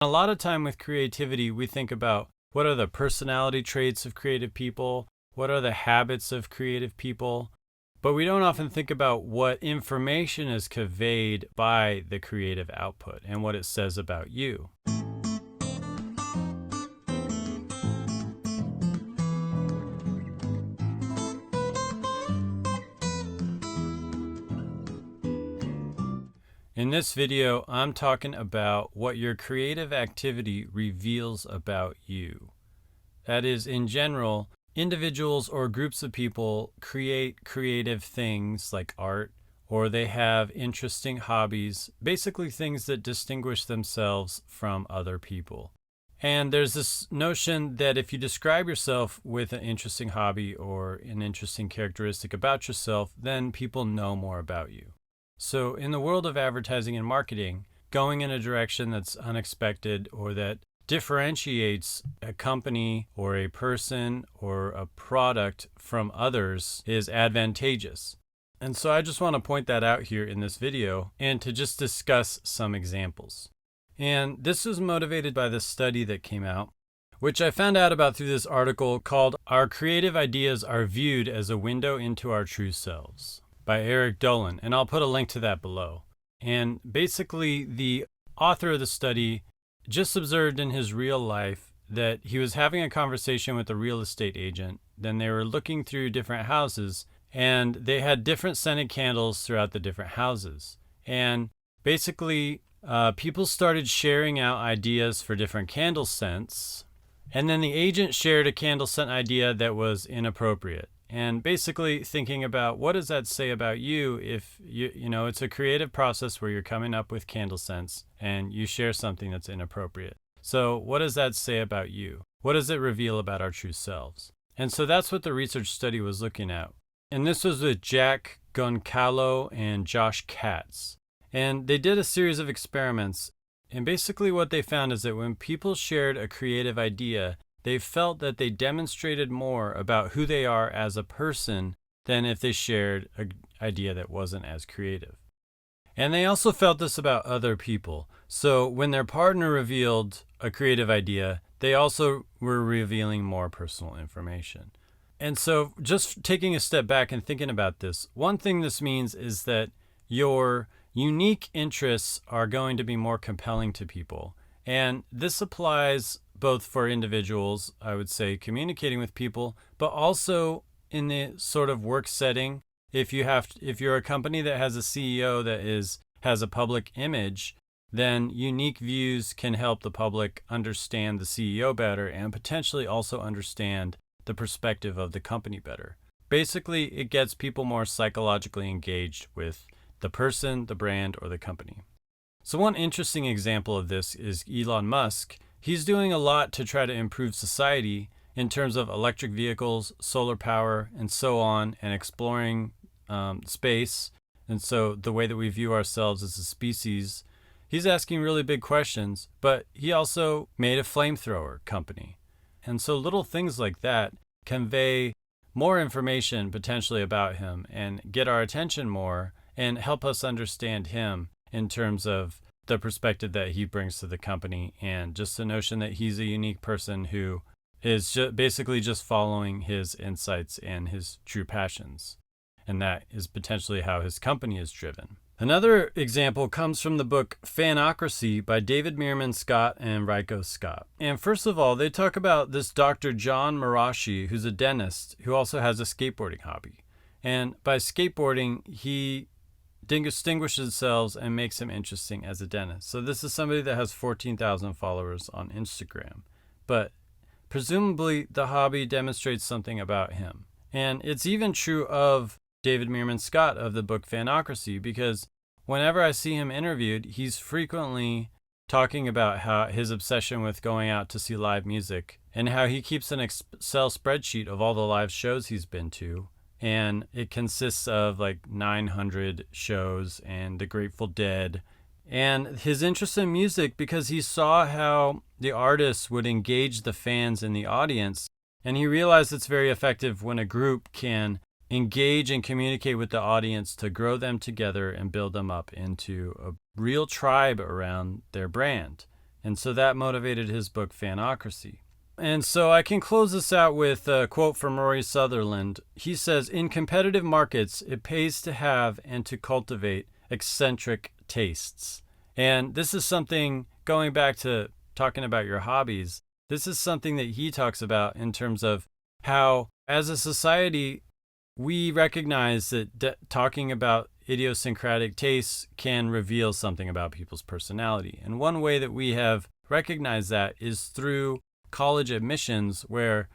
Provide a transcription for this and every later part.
A lot of time with creativity, we think about what are the personality traits of creative people, what are the habits of creative people, but we don't often think about what information is conveyed by the creative output and what it says about you. In this video, I'm talking about what your creative activity reveals about you. That is, in general, individuals or groups of people create creative things like art, or they have interesting hobbies, basically things that distinguish themselves from other people. And there's this notion that if you describe yourself with an interesting hobby or an interesting characteristic about yourself, then people know more about you. So in the world of advertising and marketing, going in a direction that's unexpected or that differentiates a company or a person or a product from others is advantageous. And so I just want to point that out here in this video and to just discuss some examples. And this was motivated by this study that came out, which I found out about through this article called "Our Creative Ideas Are Viewed as a Window into Our True Selves" by Eric Dolan, and I'll put a link to that below. And basically, the author of the study just observed in his real life that he was having a conversation with a real estate agent. Then they were looking through different houses, and they had different scented candles throughout the different houses. And basically, people started sharing out ideas for different candle scents, and then the agent shared a candle scent idea that was inappropriate. And basically thinking about what does that say about you if you know it's a creative process where you're coming up with candle scents and you share something that's inappropriate. So what does that say about you? What does it reveal about our true selves? And so that's what the research study was looking at. And this was with Jack Goncalves and Josh Katz. And they did a series of experiments. And basically what they found is that when people shared a creative idea, they felt that they demonstrated more about who they are as a person than if they shared an idea that wasn't as creative. And they also felt this about other people. So when their partner revealed a creative idea, they also were revealing more personal information. And so just taking a step back and thinking about this, one thing this means is that your unique interests are going to be more compelling to people. And this applies both for individuals, I would say, communicating with people, but also in the sort of work setting. If you're a company that has a CEO that has a public image, then unique views can help the public understand the CEO better and potentially also understand the perspective of the company better. Basically, it gets people more psychologically engaged with the person, the brand, or the company. So one interesting example of this is Elon Musk. He's doing a lot to try to improve society in terms of electric vehicles, solar power, and so on, and exploring space. And so the way that we view ourselves as a species, he's asking really big questions, but he also made a flamethrower company. And so little things like that convey more information potentially about him and get our attention more and help us understand him in terms of the perspective that he brings to the company and just the notion that he's a unique person who is basically just following his insights and his true passions. And that is potentially how his company is driven. Another example comes from the book Fanocracy by David Meerman Scott and Ryko Scott. And first of all, they talk about this Dr. John Marashi, who's a dentist who also has a skateboarding hobby. And by skateboarding, he distinguishes themselves and makes him interesting as a dentist. So this is somebody that has 14,000 followers on Instagram. But presumably the hobby demonstrates something about him. And it's even true of David Meerman Scott of the book Fanocracy, because whenever I see him interviewed, he's frequently talking about how his obsession with going out to see live music and how he keeps an Excel spreadsheet of all the live shows he's been to. And it consists of like 900 shows and the Grateful Dead. And his interest in music, because he saw how the artists would engage the fans in the audience. And he realized it's very effective when a group can engage and communicate with the audience to grow them together and build them up into a real tribe around their brand. And so that motivated his book, Fanocracy. And so I can close this out with a quote from Rory Sutherland. He says, "In competitive markets, it pays to have and to cultivate eccentric tastes." And this is something, going back to talking about your hobbies, this is something that he talks about in terms of how, as a society, we recognize that talking about idiosyncratic tastes can reveal something about people's personality. And one way that we have recognized that is through college admissions, where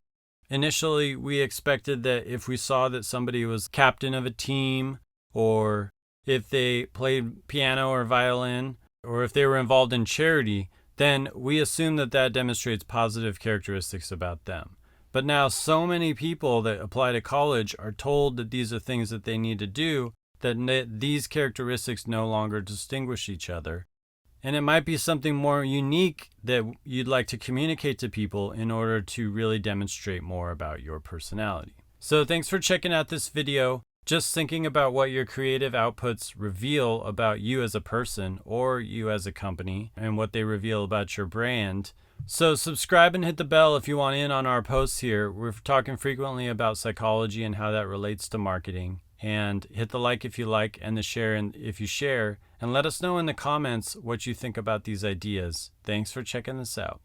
initially we expected that if we saw that somebody was captain of a team, or if they played piano or violin, or if they were involved in charity, then we assume that that demonstrates positive characteristics about them. But now so many people that apply to college are told that these are things that they need to do, that these characteristics no longer distinguish each other. And it might be something more unique that you'd like to communicate to people in order to really demonstrate more about your personality. So thanks for checking out this video. Just thinking about what your creative outputs reveal about you as a person or you as a company, and what they reveal about your brand. So subscribe and hit the bell if you want in on our posts here. We're talking frequently about psychology and how that relates to marketing. And hit the like if you like, and the share if you share, and let us know in the comments what you think about these ideas. Thanks for checking this out.